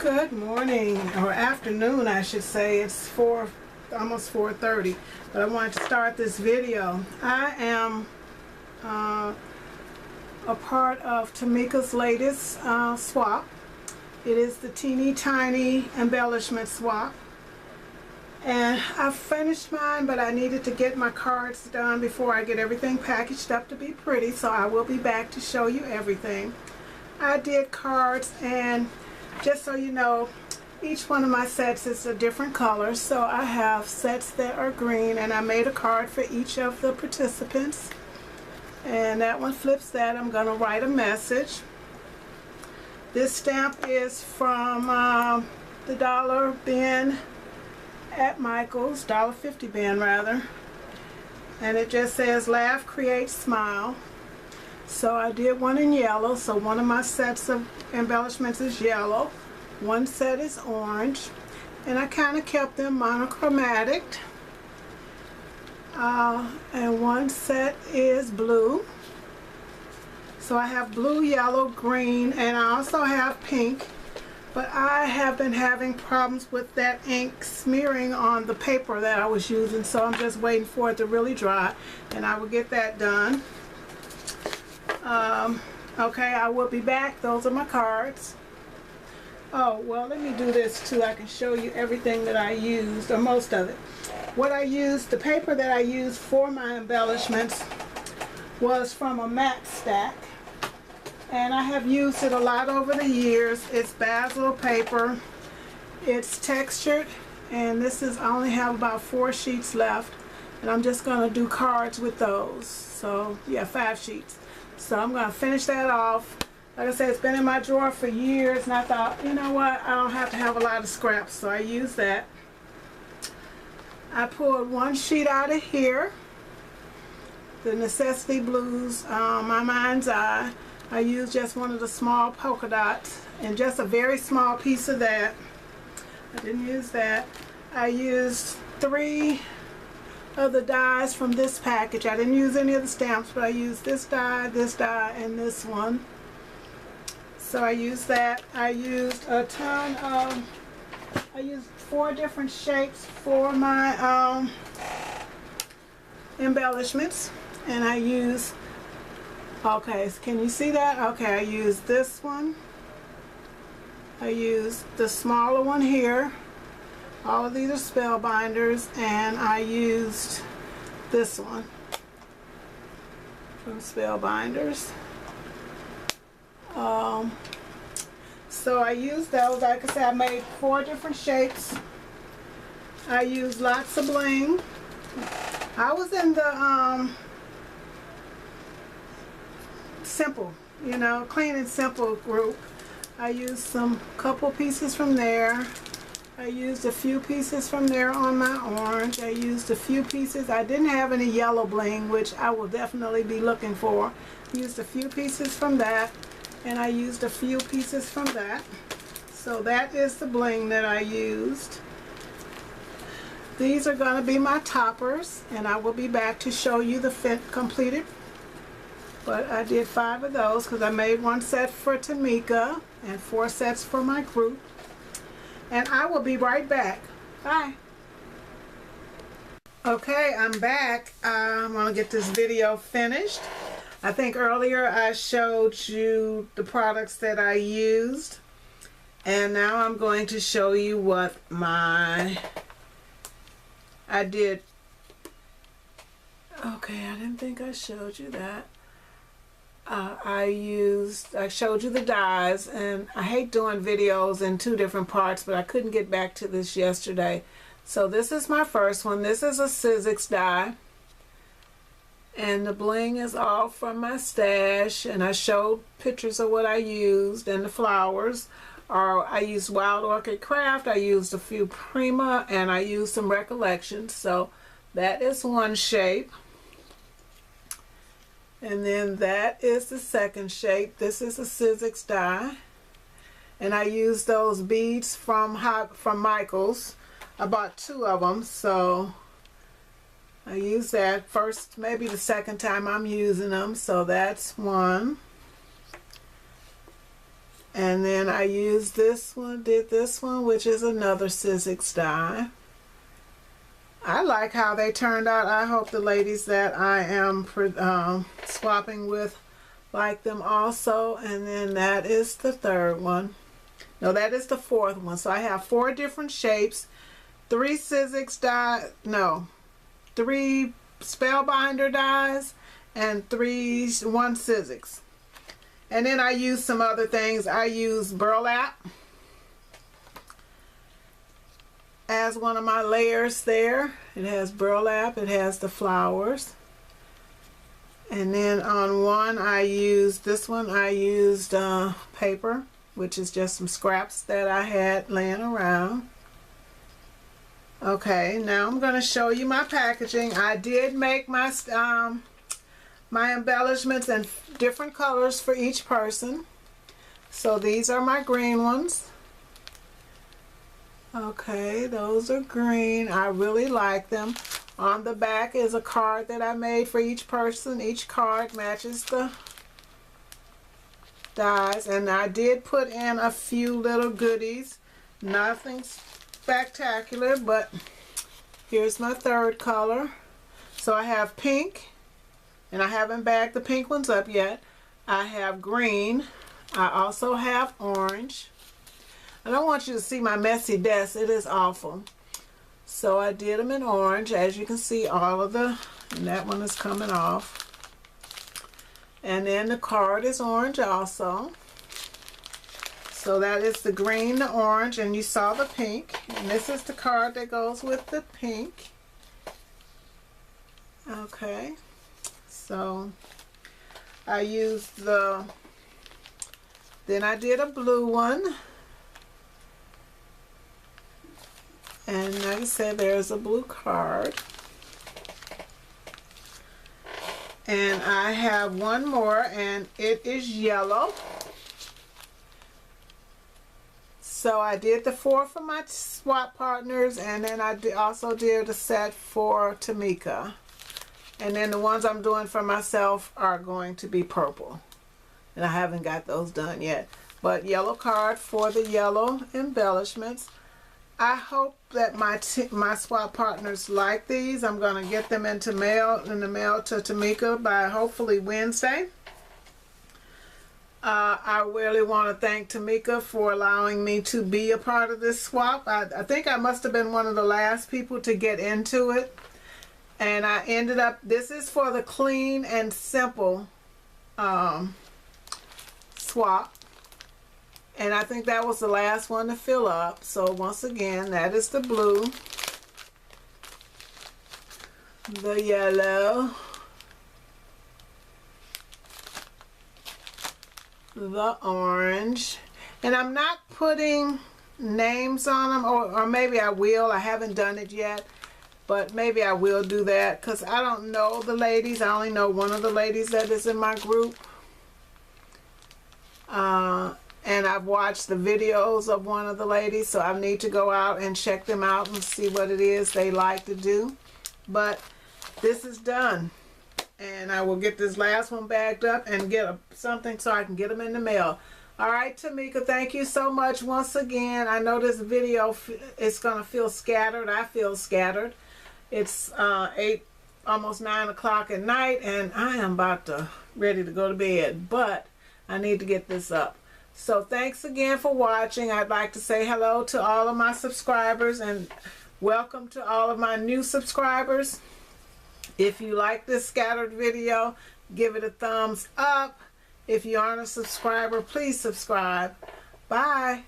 Good morning, or afternoon I should say. It's almost 4:30, but I wanted to start this video. I am a part of Tmika's latest swap. It is the teeny tiny embellishment swap, and I finished mine, but I needed to get my cards done before I get everything packaged up to be pretty, so I will be back to show you everything. I did cards, and just so you know, each one of my sets is a different color. So I have sets that are green, and I made a card for each of the participants, and that one flips that. I'm going to write a message. This stamp is from the dollar bin at Michael's, $1.50 bin rather, and it just says laugh, create, smile. So I did one in yellow, so one of my sets of embellishments is yellow, one set is orange, and I kind of kept them monochromatic, and one set is blue. So I have blue, yellow, green, and I also have pink, but I have been having problems with that ink smearing on the paper that I was using, so I'm just waiting for it to really dry, and I will get that done. Okay, I will be back. Those are my cards. Oh, well, let me do this too. I can show you everything that I used, or most of it. What I used, the paper that I used for my embellishments was from a matte stack, and I have used it a lot over the years. It's basil paper. It's textured, and this is, I only have about 4 sheets left, and I'm just going to do cards with those. So yeah, 5 sheets. So I'm going to finish that off. Like I said, it's been in my drawer for years, and I thought, you know what, I don't have to have a lot of scraps, so I used that. I pulled one sheet out of here, the Necessity Blues, My Mind's Eye. I used just one of the small polka dots, and just a very small piece of that. I didn't use that. I used 3 of the dies from this package. I didn't use any of the stamps, but I used this die, and this one. So I used that. I used a ton of, I used 4 different shapes for my embellishments, and I used, okay, can you see that? Okay, I used this one. I used the smaller one here. All of these are spellbinders, and I used this one from Spellbinders. So I used those. Like I said, I made 4 different shapes. I used lots of bling. I was in the simple, you know, clean and simple group. I used some couple pieces from there. I used a few pieces from there on my orange. I used a few pieces. I didn't have any yellow bling, which I will definitely be looking for. Used a few pieces from that, and I used a few pieces from that. So that is the bling that I used. These are going to be my toppers, and I will be back to show you the completed. But I did 5 of those because I made 1 set for Tmika and 4 sets for my group. And I will be right back. Bye. Okay, I'm back. I'm going to get this video finished. I think earlier I showed you the products that I used. And now I'm going to show you what I did. Okay, I didn't think I showed you that. I showed you the dies, and I hate doing videos in 2 different parts, but I couldn't get back to this yesterday. So this is my first one. This is a Sizzix die, and the bling is all from my stash, and I showed pictures of what I used and the flowers. I used Wild Orchid Craft, I used a few Prima, and I used some Recollections. So that is one shape. And then that is the second shape. This is a Sizzix die, and I used those beads from Michael's. I bought 2 of them, so I used that first, maybe the second time I'm using them. So that's one. And then I used this one, did this one, which is another Sizzix die. I like how they turned out. I hope the ladies that I am swapping with like them also. And then that is the third one. No, that is the fourth one. So I have 4 different shapes, 3 Sizzix die, no, 3 Spellbinder dies, and 1 Sizzix. And then I use some other things. I use burlap as one of my layers there. It has burlap, it has the flowers. And then on one I used, this one I used paper, which is just some scraps that I had laying around. Okay, now I'm going to show you my packaging. I did make my my embellishments in different colors for each person. So these are my green ones. Okay, those are green. I really like them. On the back is a card that I made for each person. Each card matches the dies, and I did put in a few little goodies. Nothing spectacular, but here's my third color. So I have pink, and I haven't bagged the pink ones up yet. I have green. I also have orange. I don't want you to see my messy desk. It is awful. So I did them in orange. As you can see, all of the, and that one is coming off. And then the card is orange also. So that is the green, the orange, and you saw the pink. And this is the card that goes with the pink. Okay. So I used the, then I did a blue one. And like I said, there's a blue card. And I have one more, and it is yellow. So I did the 4 for my swap partners, and then I also did a set for Tmika. And then the ones I'm doing for myself are going to be purple. And I haven't got those done yet. But yellow card for the yellow embellishments. I hope that my swap partners like these. I'm going to get them in the mail to Tmika by hopefully Wednesday. I really want to thank Tmika for allowing me to be a part of this swap. I think I must have been one of the last people to get into it. And I ended up, this is for the clean and simple swap. And I think that was the last one to fill up. So once again, that is the blue, the yellow, the orange. And I'm not putting names on them, or maybe I will. I haven't done it yet, but maybe I will do that because I don't know the ladies. I only know one of the ladies that is in my group. And I've watched the videos of one of the ladies, so I need to go out and check them out and see what it is they like to do. But this is done. And I will get this last one bagged up and get something so I can get them in the mail. All right, Tmika, thank you so much once again. I know this video is going to feel scattered. I feel scattered. It's 8, almost 9 o'clock at night, and I am ready to go to bed. But I need to get this up. So thanks again for watching. I'd like to say hello to all of my subscribers and welcome to all of my new subscribers. If you like this scattered video, give it a thumbs up. If you aren't a subscriber, please subscribe. Bye.